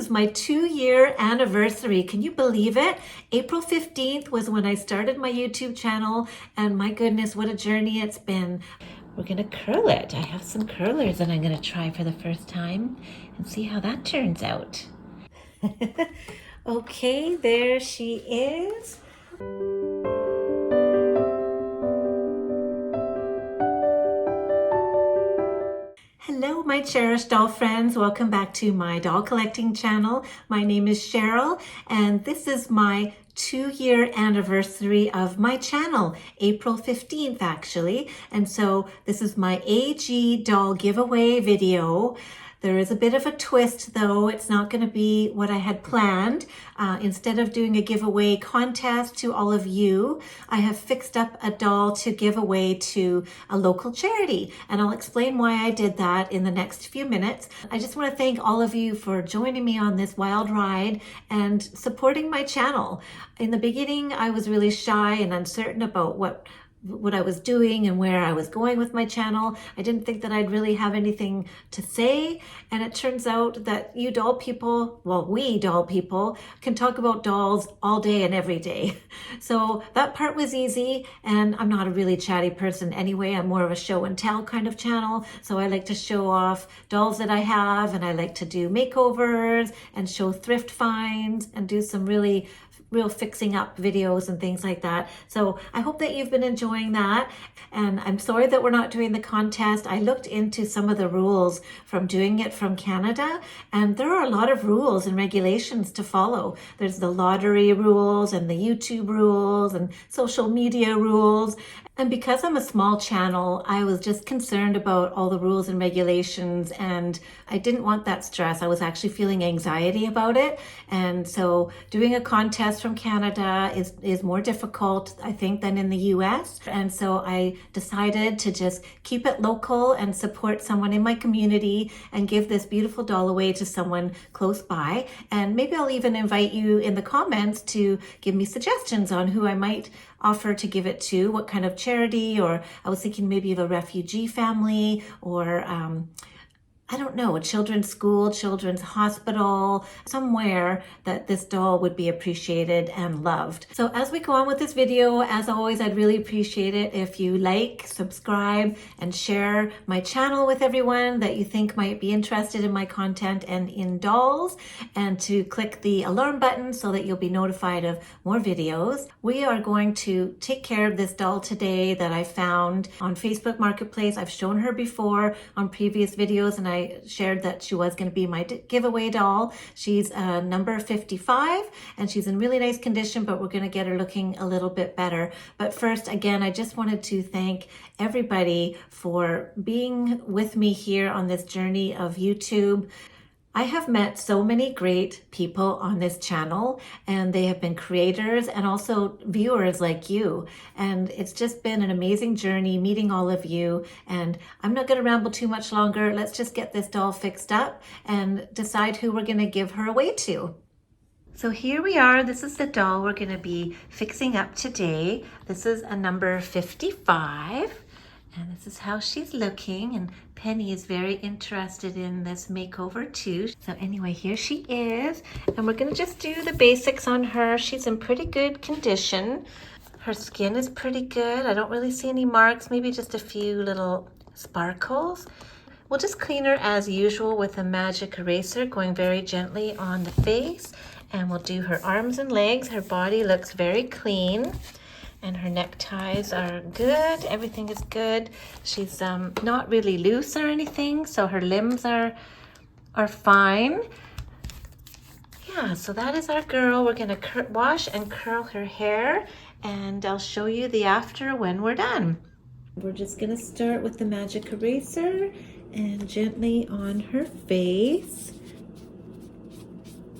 is my 2-year anniversary. Can you believe it? April 15th was when I started my YouTube channel, and my goodness, what a journey it's been. We're gonna curl it. I have some curlers and I'm gonna try for the first time and see how that turns out. Okay, there she is. Hello, my cherished doll friends. Welcome back to my doll collecting channel. My name is Cheryl, and this is my 2-year anniversary of my channel, April 15th actually. And so this is my AG doll giveaway video. There is a bit of a twist though. It's not going to be what I had planned. Instead of doing a giveaway contest to all of you, I have fixed up a doll to give away to a local charity. And I'll explain why I did that in the next few minutes. I just want to thank all of you for joining me on this wild ride and supporting my channel. In the beginning, I was really shy and uncertain about what I was doing and where I was going with my channel. I didn't think that I'd really have anything to say. And it turns out that you doll people, well, we doll people can talk about dolls all day and every day. So that part was easy. And I'm not a really chatty person anyway. I'm more of a show and tell kind of channel. So I like to show off dolls that I have, and I like to do makeovers and show thrift finds and do some real fixing up videos and things like that. So I hope that you've been enjoying that. And I'm sorry that we're not doing the contest. I looked into some of the rules from doing it from Canada, and there are a lot of rules and regulations to follow. There's the lottery rules and the YouTube rules and social media rules. And because I'm a small channel, I was just concerned about all the rules and regulations, and I didn't want that stress. I was actually feeling anxiety about it. And so doing a contest from Canada is more difficult, I think, than in the US. And so I decided to just keep it local and support someone in my community and give this beautiful doll away to someone close by. And maybe I'll even invite you in the comments to give me suggestions on who I might offer to give it to, what kind of charity, or I was thinking maybe of a refugee family, or I don't know, a children's school, children's hospital, somewhere that this doll would be appreciated and loved. So as we go on with this video, as always, I'd really appreciate it if you like, subscribe, and share my channel with everyone that you think might be interested in my content and in dolls, and to click the alarm button so that you'll be notified of more videos. We are going to take care of this doll today that I found on Facebook Marketplace. I've shown her before on previous videos, and I shared that she was going to be my giveaway doll. She's number 55, and she's in really nice condition, but we're going to get her looking a little bit better. But first, again, I just wanted to thank everybody for being with me here on this journey of YouTube. I have met so many great people on this channel, and they have been creators and also viewers like you. And it's just been an amazing journey meeting all of you. And I'm not going to ramble too much longer. Let's just get this doll fixed up and decide who we're going to give her away to. So here we are. This is the doll we're going to be fixing up today. This is a number 55. And this is how she's looking, and Penny is very interested in this makeover too. So anyway, here she is, and we're gonna just do the basics on her. She's in pretty good condition. Her skin is pretty good. I don't really see any marks, maybe just a few little sparkles. We'll just clean her as usual with a magic eraser, going very gently on the face, and we'll do her arms and legs. Her body looks very clean. And her neckties are good. Everything is good. She's not really loose or anything, so her limbs are fine. Yeah, so that is our girl. We're gonna wash and curl her hair, and I'll show you the after when we're done. We're just gonna start with the magic eraser and gently on her face.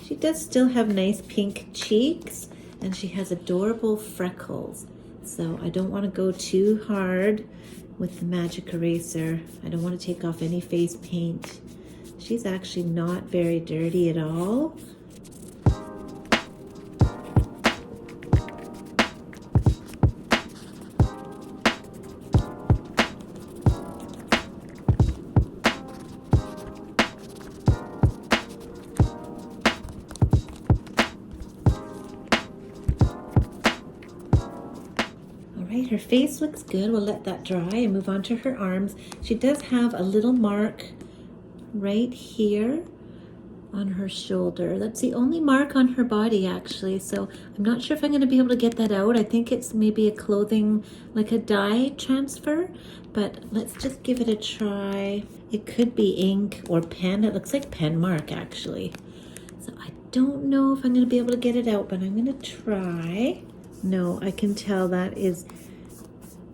She does still have nice pink cheeks, and she has adorable freckles. So I don't want to go too hard with the magic eraser. I don't want to take off any face paint. She's actually not very dirty at all. right, her face looks good. We'll let that dry and move on to her arms. She does have a little mark right here on her shoulder. That's the only mark on her body actually, so I'm not sure if I'm going to be able to get that out. I think it's maybe a clothing, like a dye transfer, but let's just give it a try. It could be ink or pen. It looks like pen mark actually. So I don't know if I'm going to be able to get it out, but I'm going to try. No, I can tell that is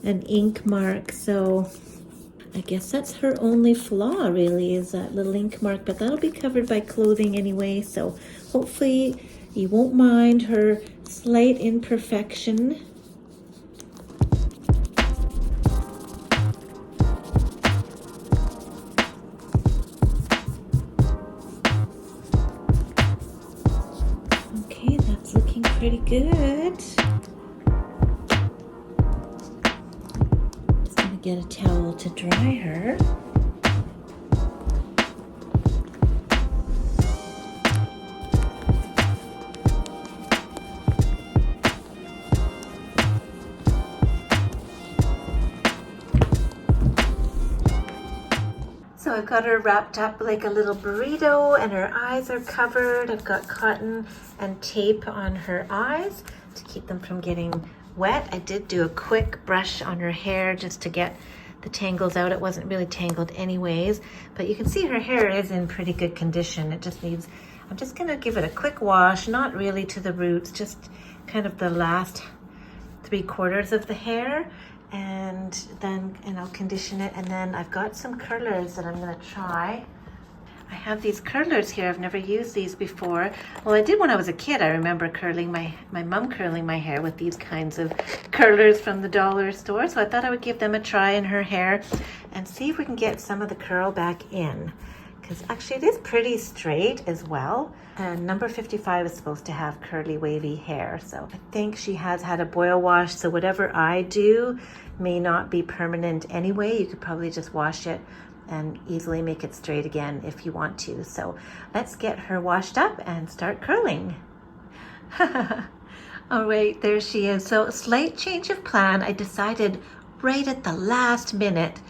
an ink mark, so I guess that's her only flaw really, is that little ink mark, but that'll be covered by clothing anyway, so hopefully you won't mind her slight imperfection. Okay, that's looking pretty good. Just gonna get a towel to dry her. So I've got her wrapped up like a little burrito and her eyes are covered. I've got cotton and tape on her eyes to keep them from getting wet. I did do a quick brush on her hair just to get the tangles out. It wasn't really tangled anyways, but you can see her hair is in pretty good condition. It just needs, I'm just gonna give it a quick wash, not really to the roots, just kind of the last 3/4 of the hair. And then, I'll condition it, and then I've got some curlers that I'm gonna try. I have these curlers here. I've never used these before. Well, I did when I was a kid. I remember curling my mom curling my hair with these kinds of curlers from the dollar store. So I thought I would give them a try in her hair and see if we can get some of the curl back in. Because actually it is pretty straight as well. And number 55 is supposed to have curly, wavy hair. So I think she has had a boil wash. So whatever I do may not be permanent anyway. You could probably just wash it and easily make it straight again if you want to. So let's get her washed up and start curling. All right, there she is. So slight change of plan. I decided right at the last minute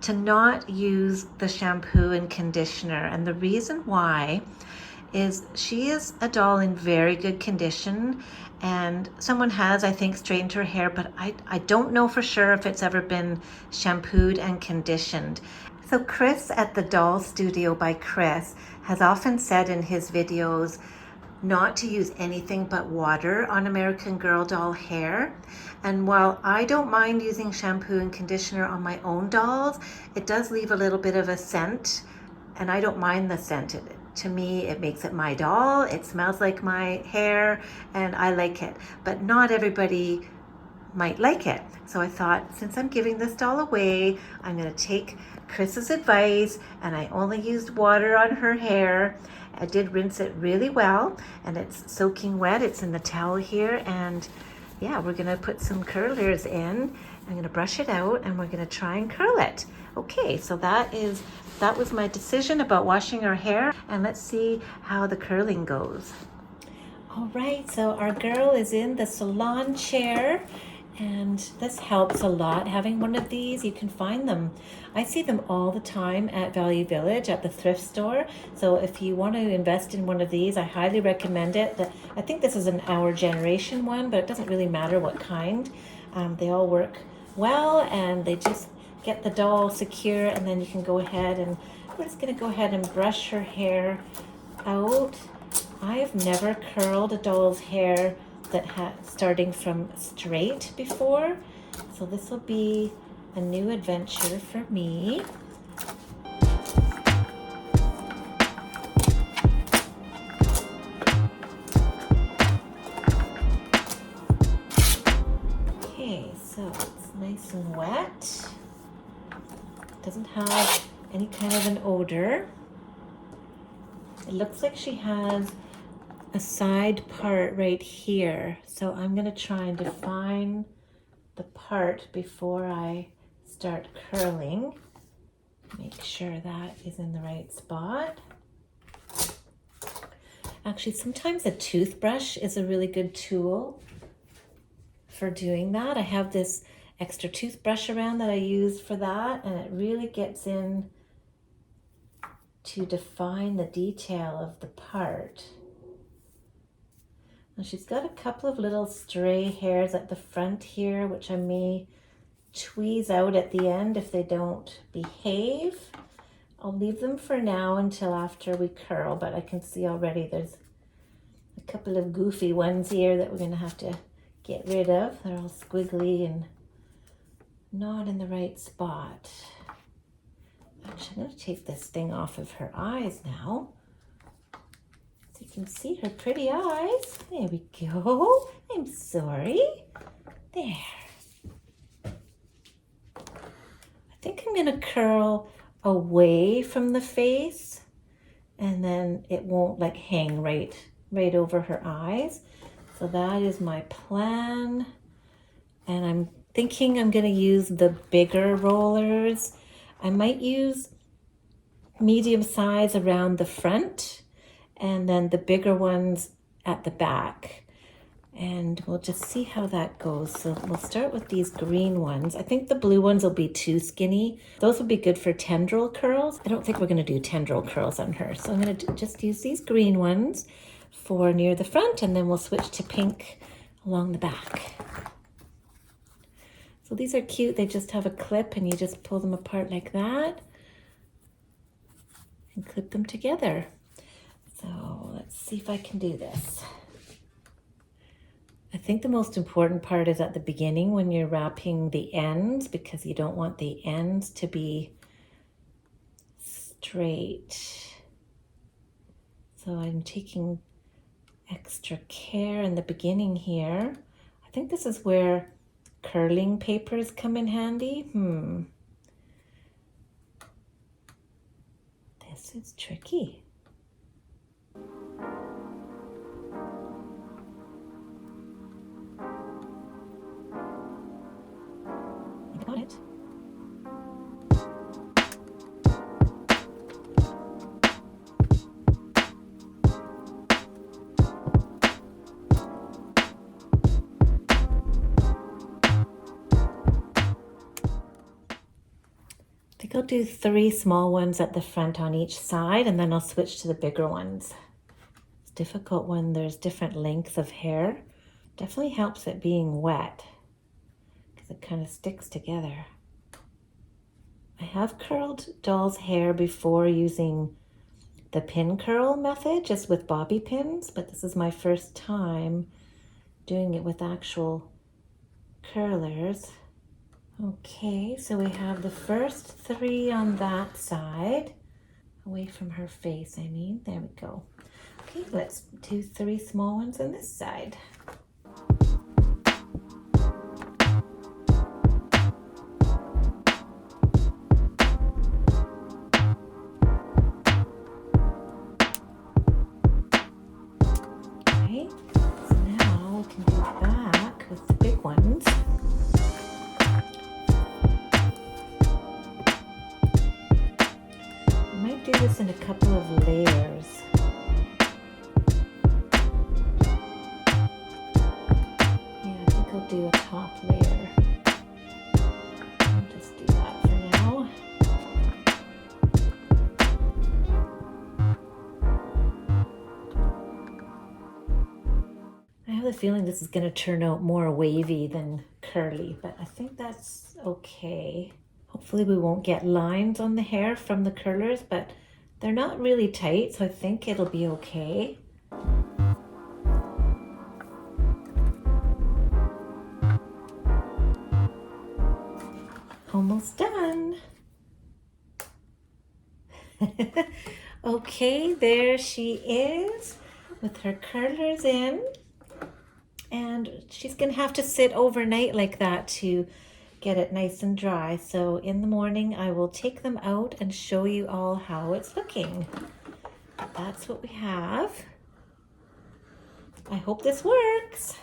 to not use the shampoo and conditioner. And the reason why is she is a doll in very good condition, and someone has, I think, straightened her hair, but I don't know for sure if it's ever been shampooed and conditioned. So Chris at the Doll Studio by Chris has often said in his videos not to use anything but water on American Girl doll hair. And while I don't mind using shampoo and conditioner on my own dolls, it does leave a little bit of a scent, and I don't mind the scent. To me, it makes it my doll. It smells like my hair, and I like it. But not everybody might like it. So I thought, since I'm giving this doll away, I'm gonna take Chris's advice, and I only used water on her hair. I did rinse it really well, and it's soaking wet. It's in the towel here, and yeah, we're gonna put some curlers in. I'm gonna brush it out, and we're gonna try and curl it. Okay, so that was my decision about washing her hair, and let's see how the curling goes. All right, so our girl is in the salon chair, and this helps a lot. Having one of these, you can find them. I see them all the time at Value Village at the thrift store. So if you want to invest in one of these, I highly recommend it. I think this is an Our Generation one, but it doesn't really matter what kind. They all work well, and they just get the doll secure, and then you can go ahead and we're just going to go ahead and brush her hair out. I've never curled a doll's hair that starting from straight before, so this will be a new adventure for me. Okay, so it's nice and wet. Doesn't have any kind of an odor. It looks like she has a side part right here. So I'm gonna try and define the part before I start curling. Make sure that is in the right spot. Actually, sometimes a toothbrush is a really good tool for doing that. I have this extra toothbrush around that I used for that, and it really gets in to define the detail of the part. Now she's got a couple of little stray hairs at the front here, which I may tweeze out at the end if they don't behave. I'll leave them for now until after we curl, but I can see already there's a couple of goofy ones here that we're going to have to get rid of. They're all squiggly and not in the right spot. Actually, I'm going to take this thing off of her eyes now, so you can see her pretty eyes. There we go. I'm sorry. There. I think I'm going to curl away from the face, and then it won't like hang right over her eyes. So that is my plan. And I'm thinking I'm going to use the bigger rollers. I might use medium size around the front and then the bigger ones at the back. And we'll just see how that goes. So we'll start with these green ones. I think the blue ones will be too skinny. Those will be good for tendril curls. I don't think we're going to do tendril curls on her. So I'm going to just use these green ones for near the front, and then we'll switch to pink along the back. So these are cute. They just have a clip and you just pull them apart like that and clip them together. So let's see if I can do this. I think the most important part is at the beginning when you're wrapping the ends, because you don't want the ends to be straight. So I'm taking extra care in the beginning here. I think this is where curling papers come in handy. This is tricky. Got it. I think I'll do 3 small ones at the front on each side, and then I'll switch to the bigger ones. It's difficult when there's different lengths of hair. Definitely helps it being wet, it kind of sticks together. I have curled doll's hair before using the pin curl method, just with bobby pins, but this is my first time doing it with actual curlers. Okay, so we have the first 3 on that side, away from her face, I mean. There we go. Okay, let's do 3 small ones on this side. Do this in a couple of layers. Yeah, I think I'll do a top layer. I'll just do that for now. I have the feeling this is going to turn out more wavy than curly, but I think that's okay. Hopefully we won't get lines on the hair from the curlers, but they're not really tight, so I think it'll be okay. Almost done. Okay, there she is with her curlers in. And she's gonna have to sit overnight like that to get it nice and dry. So in the morning I will take them out and show you all how it's looking. That's what we have. I hope this works.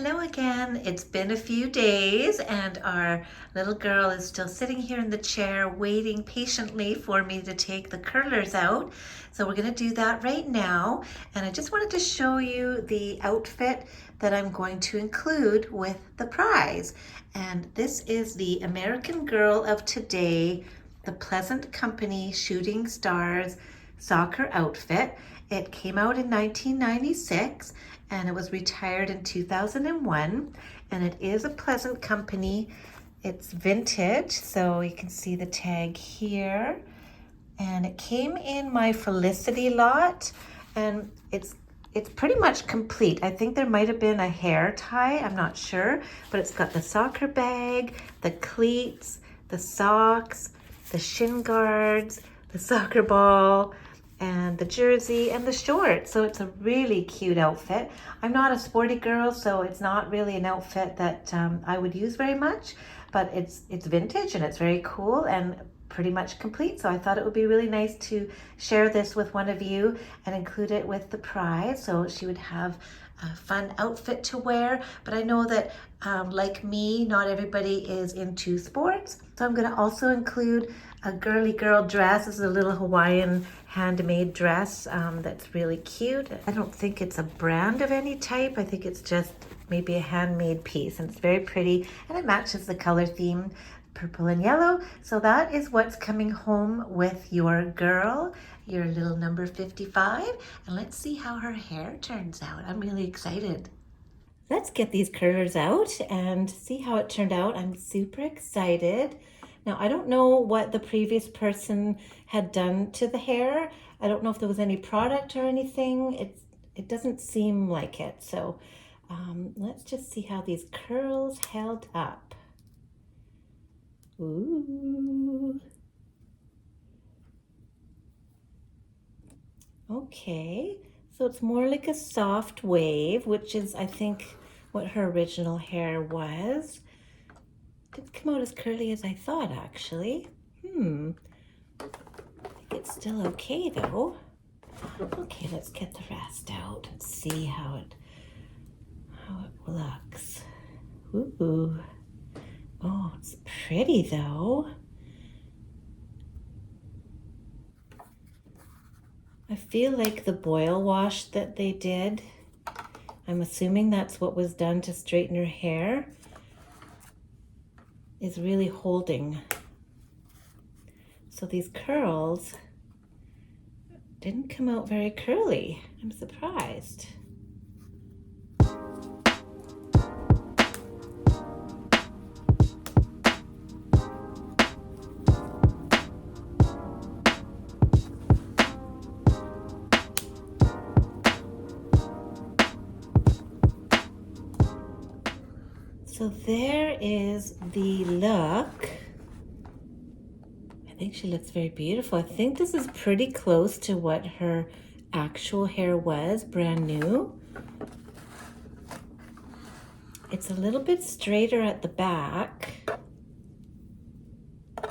Hello again. It's been a few days and our little girl is still sitting here in the chair waiting patiently for me to take the curlers out. So we're going to do that right now. And I just wanted to show you the outfit that I'm going to include with the prize. And this is the American Girl of Today, the Pleasant Company Shooting Stars soccer outfit. It came out in 1996 and it was retired in 2001, and it is a Pleasant Company. It's vintage, so you can see the tag here. And it came in my Felicity lot, and it's pretty much complete. I think there might have been a hair tie, I'm not sure, but it's got the soccer bag, the cleats, the socks, the shin guards, the soccer ball, and the jersey and the shorts. So it's a really cute outfit. I'm not a sporty girl, so it's not really an outfit that I would use very much, but it's vintage and it's very cool and pretty much complete. So I thought it would be really nice to share this with one of you and include it with the prize so she would have a fun outfit to wear. But I know that like me, not everybody is into sports. So I'm going to also include a girly girl dress. This is a little Hawaiian handmade dress that's really cute. I don't think it's a brand of any type. I think it's just maybe a handmade piece, and it's very pretty and it matches the color theme, purple and yellow. So that is what's coming home with your girl, your little number 55. And let's see how her hair turns out. I'm really excited. Let's get these curlers out and see how it turned out. I'm super excited. Now, I don't know what the previous person had done to the hair. I don't know if there was any product or anything. It doesn't seem like it. So let's just see how these curls held up. Ooh. Okay, so it's more like a soft wave, which is, I think, what her original hair was. Didn't come out as curly as I thought, actually. I think it's still okay, though. Okay, let's get the rest out and see how it looks. Ooh. Oh, it's pretty, though. I feel like the boil wash that they did, I'm assuming that's what was done to straighten her hair, is really holding. So these curls didn't come out very curly. I'm surprised. So there is the look. I think she looks very beautiful. I think this is pretty close to what her actual hair was, brand new. It's a little bit straighter at the back. I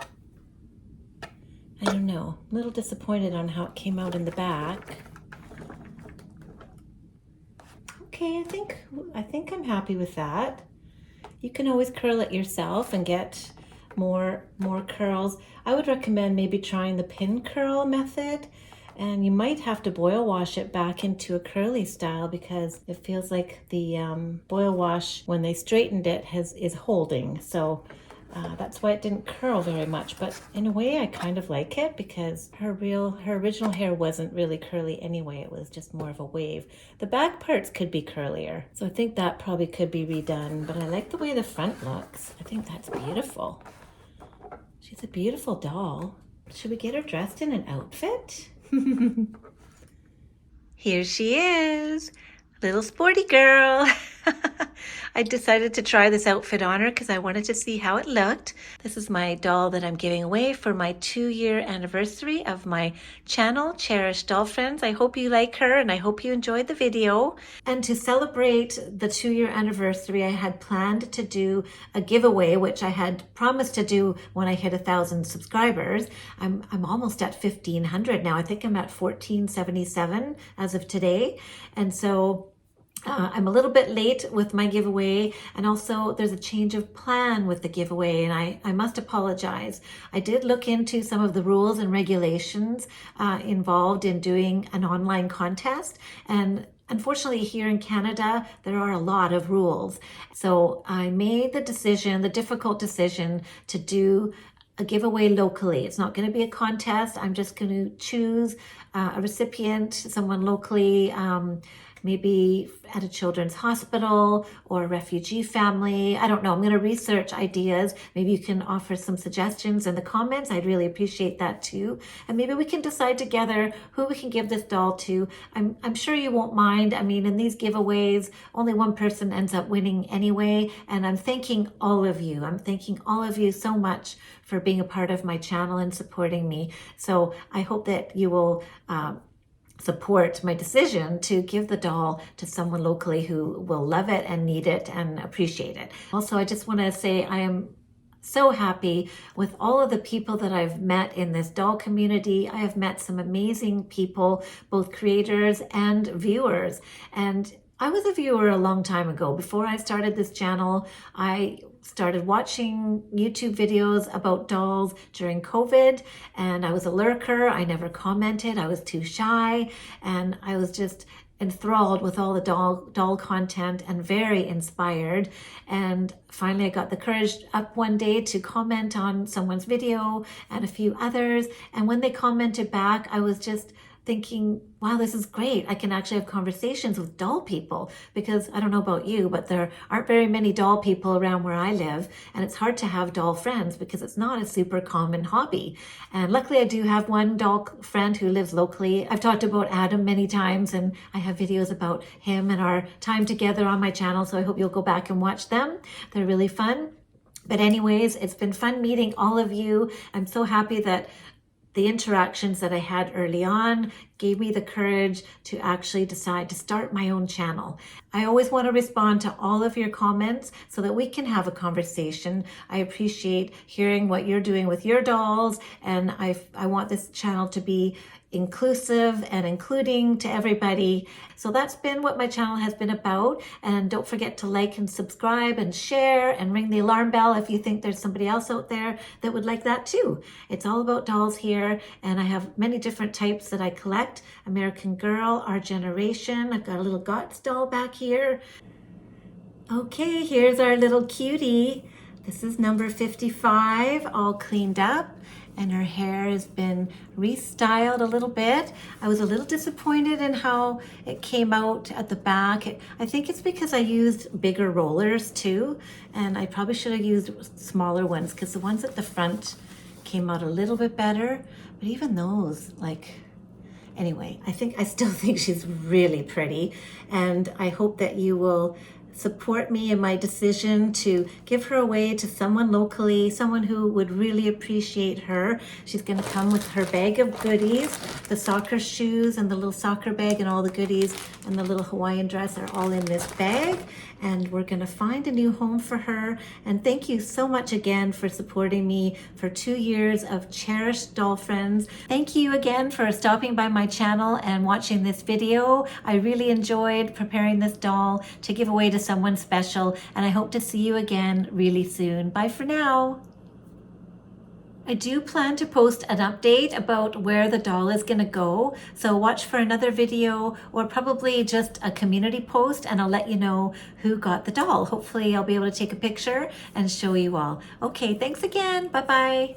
don't know, I'm a little disappointed on how it came out in the back. Okay, I think I'm happy with that. You can always curl it yourself and get more curls. I would recommend maybe trying the pin curl method, and you might have to boil wash it back into a curly style because it feels like the boil wash, when they straightened it, is holding. So that's why it didn't curl very much. But in a way, I kind of like it because her original hair wasn't really curly anyway. It was just more of a wave. The back parts could be curlier, so I think that probably could be redone. But I like the way the front looks. I think that's beautiful. She's a beautiful doll. Should we get her dressed in an outfit? Here she is, little sporty girl. I decided to try this outfit on her because I wanted to see how it looked. This is my doll that I'm giving away for my 2-year anniversary of my channel, Cherished Doll Friends. I hope you like her and I hope you enjoyed the video. And to celebrate the 2-year anniversary, I had planned to do a giveaway, which I had promised to do when I hit 1,000 subscribers. I'm almost at 1,500 now. I think I'm at 1,477 as of today. And so I'm a little bit late with my giveaway, and also there's a change of plan with the giveaway, and I must apologize. I did look into some of the rules and regulations involved in doing an online contest, and unfortunately here in Canada there are a lot of rules. So I made the decision, the difficult decision, to do a giveaway locally. It's not going to be a contest. I'm just going to choose a recipient, someone locally, maybe at a children's hospital or a refugee family. I don't know. I'm going to research ideas. Maybe you can offer some suggestions in the comments. I'd really appreciate that too. And maybe we can decide together who we can give this doll to. I'm sure you won't mind. I mean, in these giveaways, only one person ends up winning anyway. And I'm thanking all of you. I'm thanking all of you so much for being a part of my channel and supporting me. So I hope that you will support my decision to give the doll to someone locally who will love it and need it and appreciate it. Also, I just want to say I am so happy with all of the people that I've met in this doll community. I have met some amazing people, both creators and viewers. And I was a viewer a long time ago. Before I started this channel, I started watching YouTube videos about dolls during COVID, and I was a lurker. I never commented. I was too shy, and I was just enthralled with all the doll content and very inspired. And finally I got the courage up one day to comment on someone's video and a few others, and when they commented back, I was just thinking, wow, this is great. I can actually have conversations with doll people, because I don't know about you, but there aren't very many doll people around where I live, and it's hard to have doll friends because it's not a super common hobby. And luckily I do have one doll friend who lives locally. I've talked about Adam many times, and I have videos about him and our time together on my channel, so I hope you'll go back and watch them. They're really fun. But anyways, it's been fun meeting all of you. I'm so happy that the interactions that I had early on gave me the courage to actually decide to start my own channel. I always want to respond to all of your comments so that we can have a conversation. I appreciate hearing what you're doing with your dolls, and I want this channel to be inclusive and including to everybody. So that's been what my channel has been about. And don't forget to like and subscribe and share and ring the alarm bell if you think there's somebody else out there that would like that too. It's all about dolls here, and I have many different types that I collect. American Girl, Our Generation. I've got a little GOTS doll back here. Okay, here's our little cutie. This is number 55, all cleaned up, and her hair has been restyled a little bit. I was a little disappointed in how it came out at the back. I think it's because I used bigger rollers too, and I probably should have used smaller ones, because the ones at the front came out a little bit better. But even those, anyway, I still think she's really pretty, and I hope that you will support me in my decision to give her away to someone locally, someone who would really appreciate her. She's going to come with her bag of goodies. The soccer shoes and the little soccer bag and all the goodies and the little Hawaiian dress are all in this bag. And we're going to find a new home for her. And thank you so much again for supporting me for 2 years of Cherished Doll Friends. Thank you again for stopping by my channel and watching this video. I really enjoyed preparing this doll to give away to someone special, and I hope to see you again really soon. Bye for now. I do plan to post an update about where the doll is going to go, so watch for another video or probably just a community post, and I'll let you know who got the doll. Hopefully I'll be able to take a picture and show you all. Okay, thanks again. Bye-bye.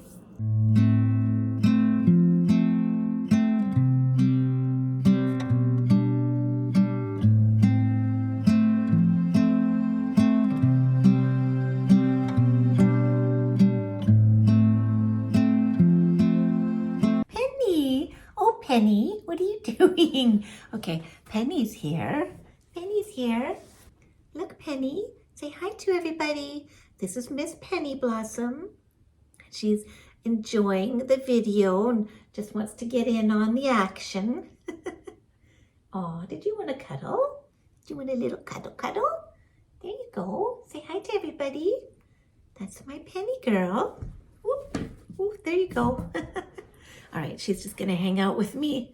Penny, what are you doing? Okay, Penny's here. Penny's here. Look, Penny. Say hi to everybody. This is Miss Penny Blossom. She's enjoying the video and just wants to get in on the action. Oh, did you want to cuddle? Do you want a little cuddle? There you go. Say hi to everybody. That's my Penny girl. Whoop, whoop, there you go. All right, she's just going to hang out with me.